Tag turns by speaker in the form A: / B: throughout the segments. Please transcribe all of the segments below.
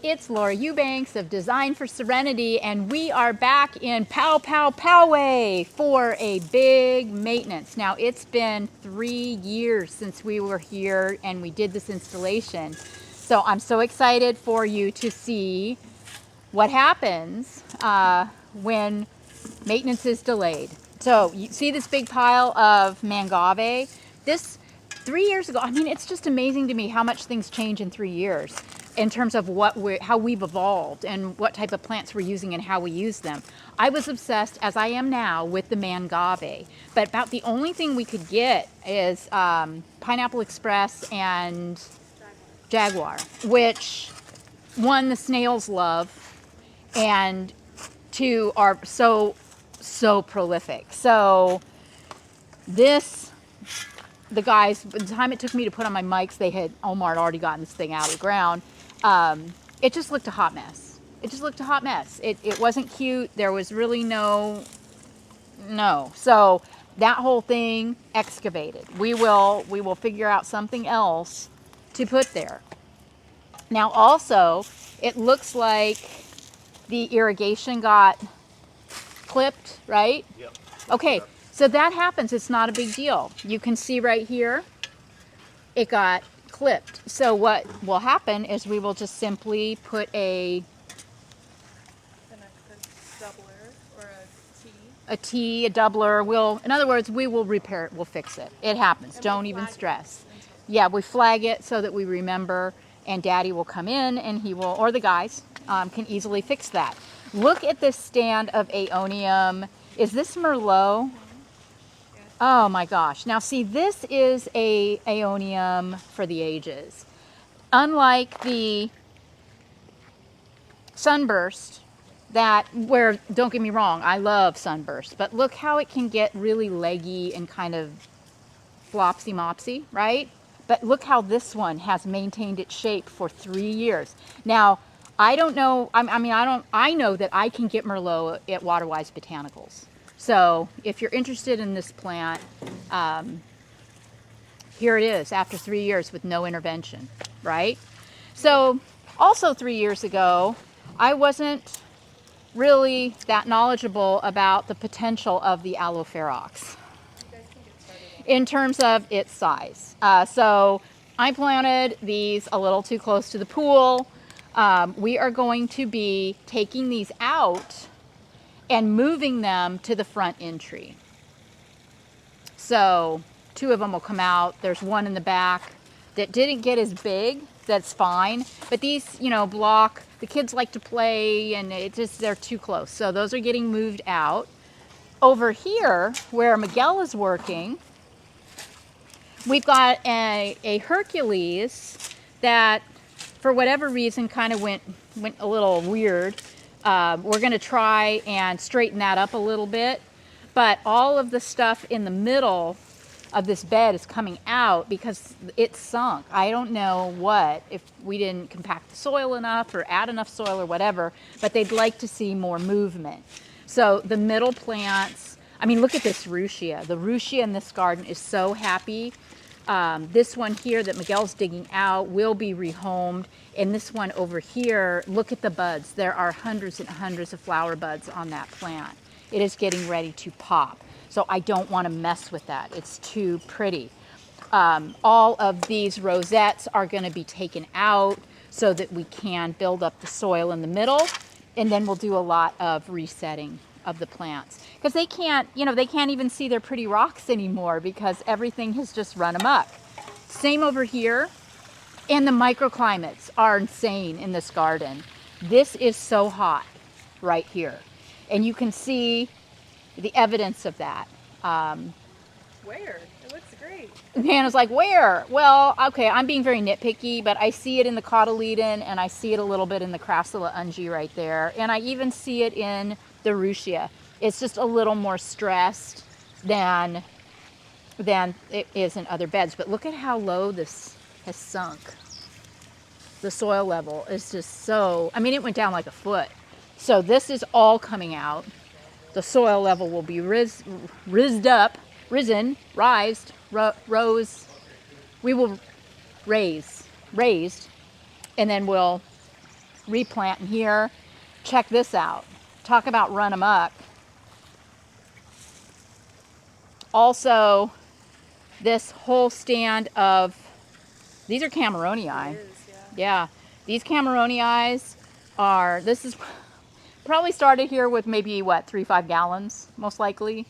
A: It's Laura Eubanks of Design for Serenity, and we are back in Poway for a big maintenance. Now, it's been 3 years since we were here and we did this installation. So I'm so excited for you to see what happens when maintenance is delayed. So you see this big pile of mangave? This 3 years ago, I mean, it's just amazing to me how much things change in 3 years in terms of how we've evolved and what type of plants we're using and how we use them. I was obsessed, as I am now, with the mangave, but about the only thing we could get is Pineapple Express and Jaguar, which one, the snails love, and two, are so prolific. So this, the guys, by the time it took me to put on my mics, Omar had already gotten this thing out of the ground. It just looked a hot mess. It just looked a hot mess. It wasn't cute. There was really no. So that whole thing excavated. We will figure out something else to put there. Now also, it looks like the irrigation got clipped, right?
B: Yep.
A: Okay, so that happens. It's not a big deal. You can see right here, it got clipped. So what will happen is we will just simply put a
C: doubler or
A: a T, a doubler. In other words, we will repair it. We'll fix it. It happens. Don't even stress. Yeah, we flag it so that we remember, and Daddy will come in and he will, or the guys can easily fix that. Look at this stand of Aeonium. Is this Merlot?
C: Yes.
A: Oh my gosh. Now see, this is a Aeonium for the ages. Unlike the Sunburst, don't get me wrong, I love Sunburst, but look how it can get really leggy and kind of flopsy mopsy, right? But look how this one has maintained its shape for 3 years. Now, I don't know, I know that I can get Merlot at Waterwise Botanicals. So if you're interested in this plant, here it is after 3 years with no intervention, right? So also 3 years ago, I wasn't really that knowledgeable about the potential of the Aloeferox in terms of its size. So I planted these a little too close to the pool. We are going to be taking these out and moving them to the front entry. So 2 of them will come out. There's one in the back that didn't get as big. That's fine. But these, block, the kids like to play and they're too close. So those are getting moved out. Over here, where Miguel is working, we've got a Hercules that, for whatever reason, kind of went a little weird. We're going to try and straighten that up a little bit. But all of the stuff in the middle of this bed is coming out because it's sunk. I don't know if we didn't compact the soil enough or add enough soil or whatever, but they'd like to see more movement. So the middle plants, look at this Ruchia. The Ruchia in this garden is so happy. This one here that Miguel's digging out will be rehomed. And this one over here, look at the buds. There are hundreds and hundreds of flower buds on that plant. It is getting ready to pop. So I don't want to mess with that. It's too pretty. All of these rosettes are going to be taken out so that we can build up the soil in the middle. And then we'll do a lot of resetting of the plants. Because they can't even see their pretty rocks anymore because everything has just run amok. Same over here. And the microclimates are insane in this garden. This is so hot right here. And you can see the evidence of that.
C: Where? It looks great.
A: Hannah's like, where? Well, okay, I'm being very nitpicky, but I see it in the cotyledon and I see it a little bit in the Crassula ungi right there. And I even see it in the Ruchia. It's just a little more stressed than it is in other beds. But look at how low this has sunk. The soil level is just so, it went down like a foot. So this is all coming out. The soil level will be raised. We will raised, and then we'll replant in here. Check this out. Talk about run amok. Also, this whole stand of, these are Cameronii.
C: It is, yeah.
A: Yeah, these Cameronii are, this is probably started here with maybe what, 3-5 gallons, most likely.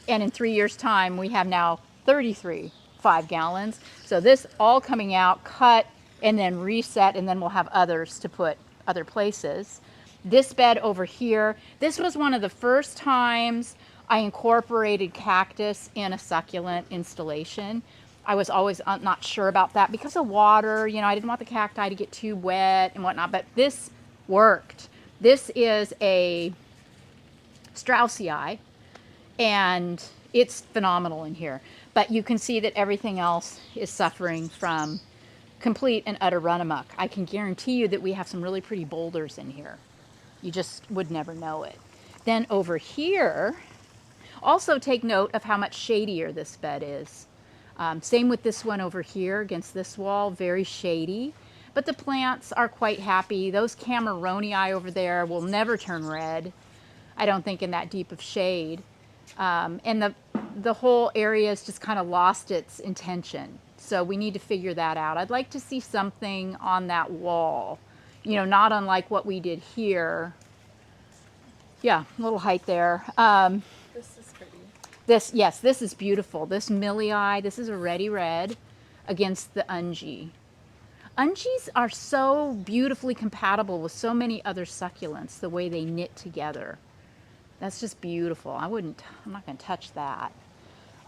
A: And in 3 years time, we have now 33 5-gallons. So this all coming out, cut, and then reset, and then we'll have others to put other places. This bed over here, this was one of the first times I incorporated cactus in a succulent installation. I was always not sure about that because of water. You know, I didn't want the cacti to get too wet and whatnot, but this worked. This is a Straussii, and it's phenomenal in here. But you can see that everything else is suffering from complete and utter run amok. I can guarantee you that we have some really pretty boulders in here. You just would never know it. Then over here, also take note of how much shadier this bed is. Same with this one over here against this wall, very shady. But the plants are quite happy. Those Cameronii over there will never turn red, I don't think, in that deep of shade. And the whole area has just kind of lost its intention. So we need to figure that out. I'd like to see something on that wall, you know, not unlike what we did here. Yeah, a little height there.
C: This is pretty.
A: This, yes, this is beautiful. This millii, this is a ready red against the ungi. Ungies are so beautifully compatible with so many other succulents, the way they knit together. That's just beautiful. I'm not going to touch that.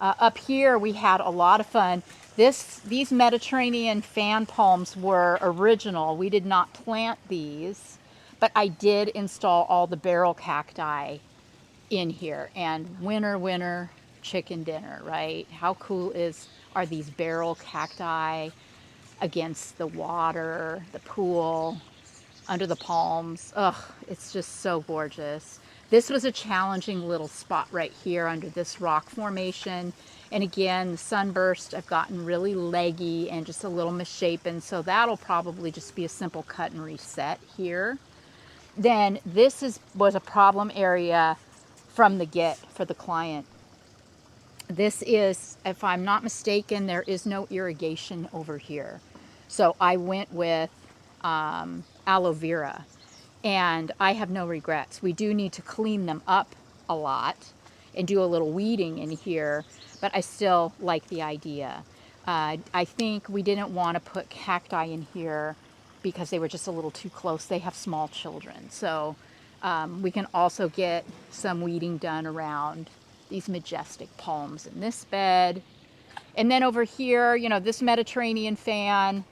A: Up here, we had a lot of fun. These Mediterranean fan palms were original. We did not plant these, but I did install all the barrel cacti in here. And winter, chicken dinner, right? How cool are these barrel cacti against the water, the pool, under the palms? Ugh, it's just so gorgeous. This was a challenging little spot right here under this rock formation. And again, the sunburst, I've gotten really leggy and just a little misshapen. So that'll probably just be a simple cut and reset here. Then this was a problem area from the get for the client. This is, if I'm not mistaken, there is no irrigation over here. So I went with aloe vera. And I have no regrets. We do need to clean them up a lot and do a little weeding in here, but I still like the idea. I think we didn't want to put cacti in here because they were just a little too close. They have small children. So we can also get some weeding done around these majestic palms in this bed. And then over here, you know, this Mediterranean fan,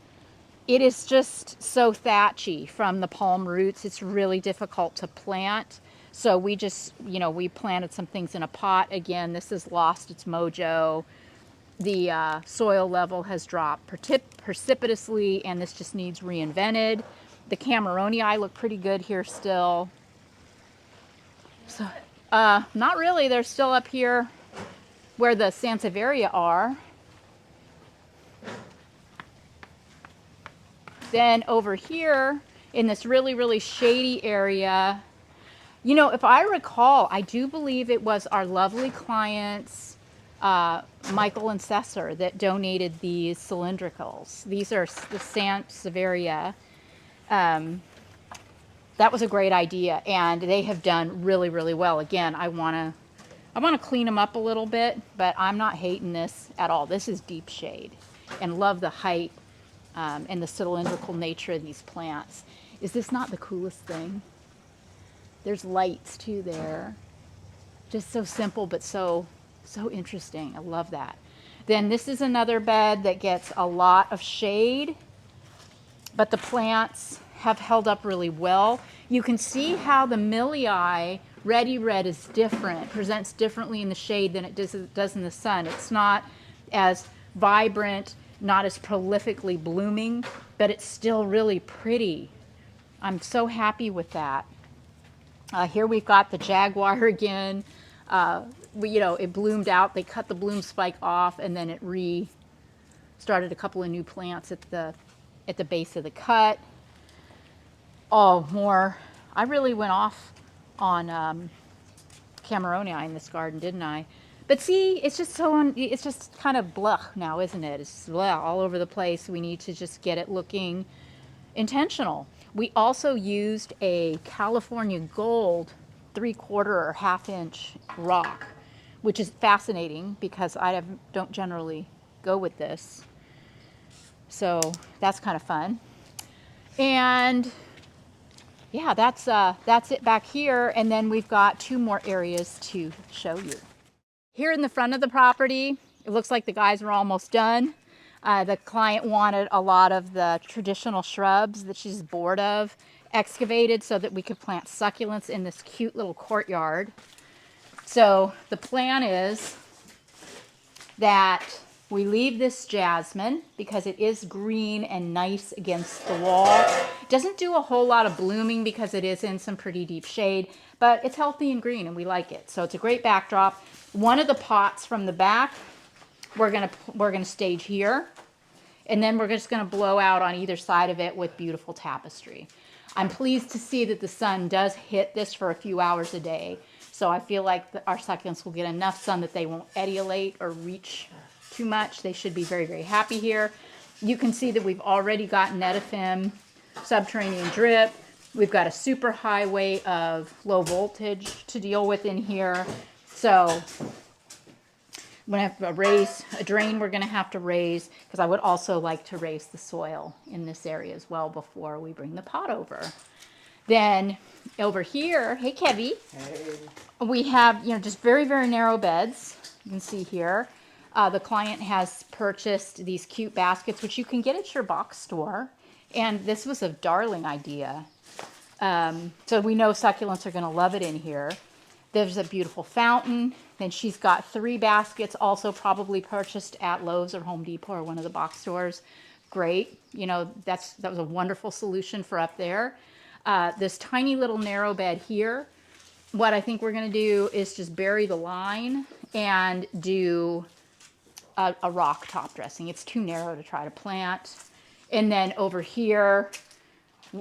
A: it is just so thatchy from the palm roots. It's really difficult to plant. So we just, you know, we planted some things in a pot. Again, this has lost its mojo. The soil level has dropped precipitously, and this just needs reinvented. The Cameronii look pretty good here still. So, not really. They're still up here where the Sansevieria are. Then over here in this really, really shady area, you know, if I recall, I do believe it was our lovely clients, Michael and Cesar, that donated these cylindricals. These are the Sansevieria. That was a great idea, and they have done really, really well. Again, I want to clean them up a little bit, but I'm not hating this at all. This is deep shade, and love the height and the cylindrical nature of these plants. Is this not the coolest thing? There's lights too there. Just so simple, but so interesting. I love that. Then this is another bed that gets a lot of shade, but the plants have held up really well. You can see how the millii Ready Red is different, presents differently in the shade than it does in the sun. It's not as vibrant, not as prolifically blooming, but it's still really pretty. I'm so happy with that. Here we've got the jaguar again. You know, it bloomed out. They cut the bloom spike off, and then it started a couple of new plants at the base of the cut. Oh, more. I really went off on Cameronia in this garden, didn't I? But see, it's just it's just kind of blah now, isn't it? It's blah all over the place. We need to just get it looking intentional. We also used a California gold 3/4 or ½ inch rock, which is fascinating because don't generally go with this. So that's kind of fun. And yeah, that's it back here. And then we've got 2 more areas to show you. Here in the front of the property, it looks like the guys are almost done. The client wanted a lot of the traditional shrubs that she's bored of excavated so that we could plant succulents in this cute little courtyard. So the plan is that we leave this jasmine because it is green and nice against the wall. It doesn't do a whole lot of blooming because it is in some pretty deep shade, but it's healthy and green and we like it. So it's a great backdrop. One of the pots from the back, we're gonna stage here, and then we're just gonna blow out on either side of it with beautiful tapestry. I'm pleased to see that the sun does hit this for a few hours a day. So I feel like our succulents will get enough sun that they won't etiolate or reach too much. They should be very, very happy here. You can see that we've already got Netafim subterranean drip. We've got a super highway of low voltage to deal with in here. So I'm gonna have to raise a drain. We're gonna have to raise because I would also like to raise the soil in this area as well before we bring the pot over. Then over here, hey Kevy, hey. We have just very, very narrow beds. You can see here. The client has purchased these cute baskets, which you can get at your box store. And this was a darling idea. So we know succulents are going to love it in here. There's a beautiful fountain. Then she's got 3 baskets also probably purchased at Lowe's or Home Depot or one of the box stores. Great. That was a wonderful solution for up there. This tiny little narrow bed here. What I think we're going to do is just bury the line and do a rock top dressing. It's too narrow to try to plant. And then over here,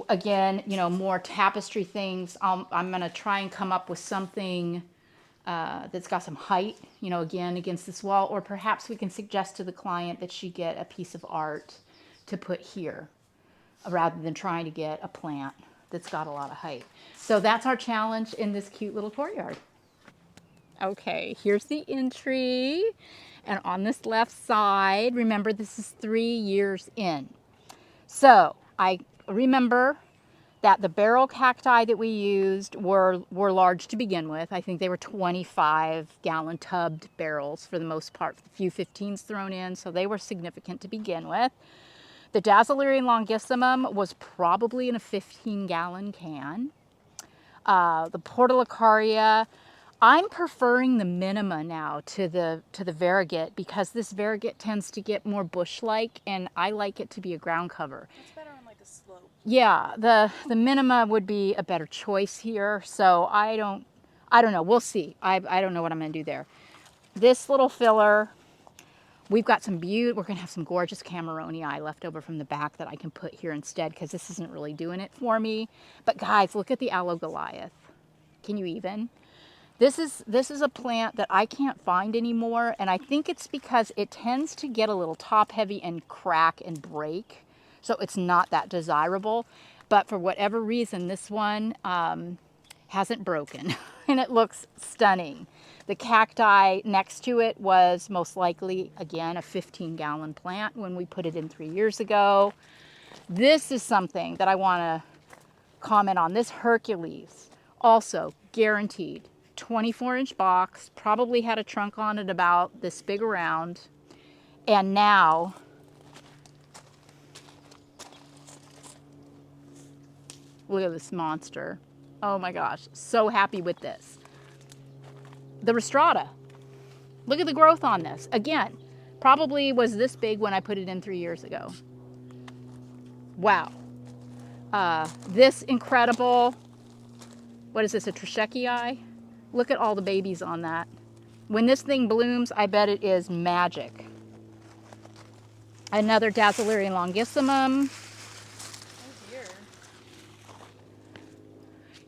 A: again, more tapestry things. I'm going to try and come up with something that's got some height, again, against this wall. Or perhaps we can suggest to the client that she get a piece of art to put here rather than trying to get a plant that's got a lot of height. So that's our challenge in this cute little courtyard. Okay, here's the entry. And on this left side, remember this is 3 years in. So I remember that the barrel cacti that we used were large to begin with. I think they were 25-gallon tubbed barrels for the most part, a few 15s thrown in, so they were significant to begin with. The Dazzlerian longissimum was probably in a 15-gallon can. The Portulacaria, I'm preferring the minima now to the variegated because this variegated tends to get more bush-like, and I like it to be a ground cover.
C: It's better on like a slope.
A: Yeah, the minima would be a better choice here. So I don't know. We'll see. I don't know what I'm gonna do there. This little filler, we've got we're gonna have some gorgeous Cameronii left over from the back that I can put here instead because this isn't really doing it for me. But guys, look at the Aloe Goliath. Can you even? This is a plant that I can't find anymore, and I think it's because it tends to get a little top heavy and crack and break, so it's not that desirable. But for whatever reason, this one hasn't broken, and it looks stunning. The cacti next to it was most likely, again, a 15-gallon plant when we put it in 3 years ago. This is something that I want to comment on. This Hercules, also guaranteed. 24-inch box, probably had a trunk on it about this big around, and now look at this monster. Oh my gosh, so happy with this. The Rostrata, look at the growth on this. Again, probably was this big when I put it in 3 years ago. Wow. This incredible, what is this, a Trichechii? Look at all the babies on that. When this thing blooms, I bet it is magic. Another Dazzlerian longissimum.
C: Oh dear.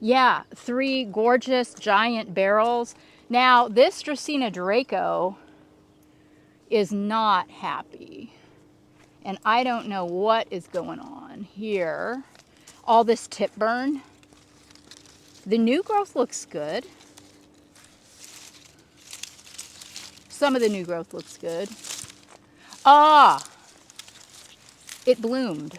A: Yeah, 3 gorgeous giant barrels. Now, this Dracaena Draco is not happy. And I don't know what is going on here. All this tip burn. The new growth looks good. Some of the new growth looks good. Ah, it bloomed.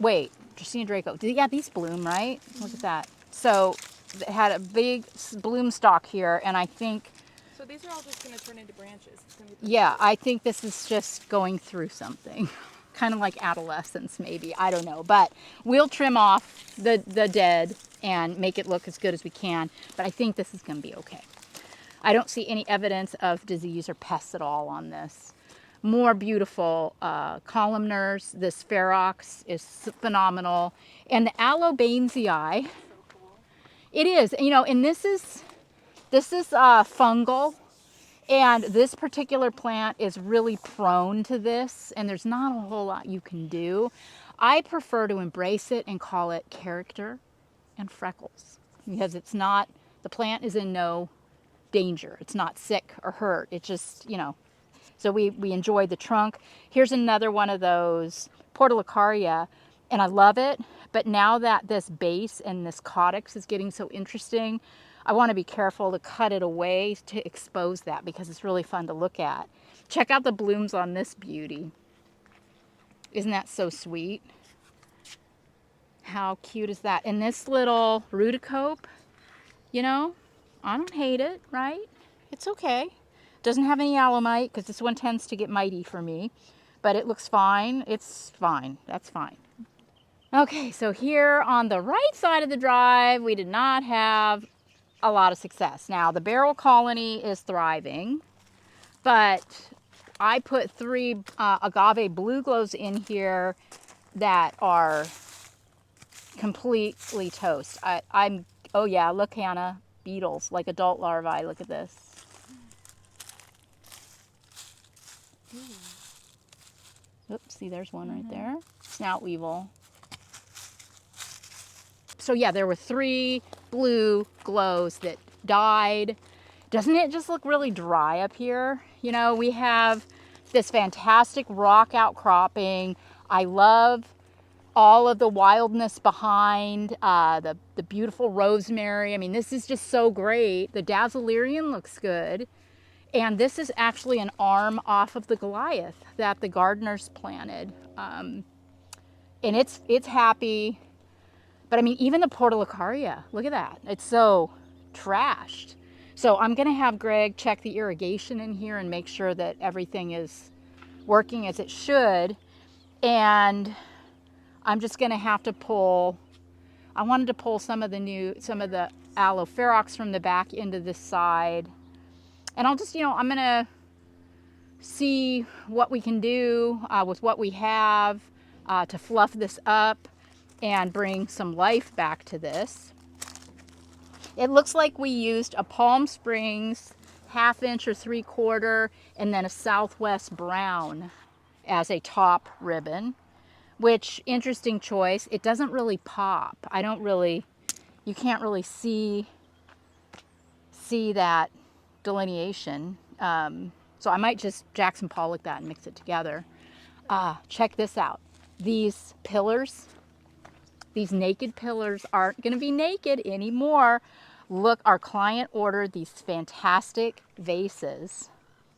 A: Wait, Dracaena Draco. Yeah, these bloom, right? Look at that. So it had a big bloom stalk here, and I think,
C: So these are all just going to turn into branches. It's gonna be
A: yeah, I think this is just going through something. Kind of like adolescence, maybe. I don't know. But we'll trim off the dead and make it look as good as we can. But I think this is going to be okay. I don't see any evidence of disease or pests at all on this. More beautiful columnars. This Ferox is phenomenal. And the Alobanzii,
C: so cool.
A: it is, you know, and this is fungal. And this particular plant is really prone to this, and there's not a whole lot you can do. I prefer to embrace it and call it character and freckles, because it's not, the plant is in no danger. It's not sick or hurt. It just, you know, so we enjoy the trunk. Here's another one of those Portulacaria, and I love it, but now that this base and this caudex is getting so interesting, I want to be careful to cut it away to expose that, because it's really fun to look at. Check out the blooms on this beauty. Isn't that so sweet? How cute is that? And this little Rudicope, you know, I don't hate it, right? It's okay. Doesn't have any alomite, because this one tends to get mighty for me, but it looks fine. It's fine. That's fine. Okay, so here on the right side of the drive, we did not have a lot of success. Now, the barrel colony is thriving, but I put 3 agave blue glows in here that are completely toast. Oh yeah, look, Hannah, beetles, like adult larvae. Look at this. Oops, see, there's one right there. Snout weevil. So yeah, there were 3 blue glows that died. Doesn't it just look really dry up here? You know, we have this fantastic rock outcropping. I love all of the wildness behind, the beautiful rosemary. I mean, this is just so great. The Dazzlerian looks good. And this is actually an arm off of the Goliath that the gardeners planted. And it's happy. But I mean, even the Portulacaria, look at that. It's so trashed. So I'm gonna have Greg check the irrigation in here and make sure that everything is working as it should. And I'm just gonna have to pull, I wanted to pull some of the Aloe Ferox from the back into this side. And I'll just, you know, I'm gonna see what we can do with what we have to fluff this up and bring some life back to this. It looks like we used a Palm Springs 1/2 inch or 3/4, and then a Southwest brown as a top ribbon, which, interesting choice. It doesn't really pop. You can't really see that delineation. So I might just Jackson Pollock that and mix it together. Check this out. These pillars, these naked pillars aren't going to be naked anymore. Look, our client ordered these fantastic vases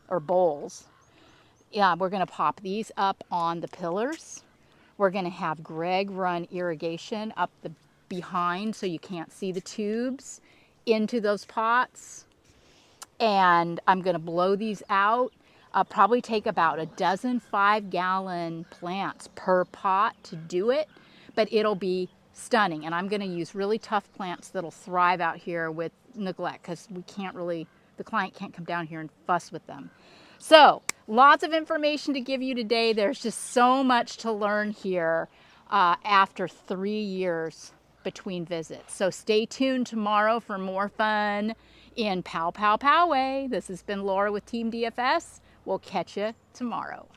A: or bowls. Yeah, we're going to pop these up on the pillars. We're going to have Greg run irrigation up the behind so you can't see the tubes into those pots. And I'm going to blow these out. I'll probably take about a dozen 5-gallon plants per pot to do it, but it'll be stunning. And I'm going to use really tough plants that'll thrive out here with neglect, because the client can't come down here and fuss with them. So lots of information to give you today. There's just so much to learn here after 3 years between visits. So stay tuned tomorrow for more fun in Poway. This has been Laura with Team DFS. We'll catch you tomorrow.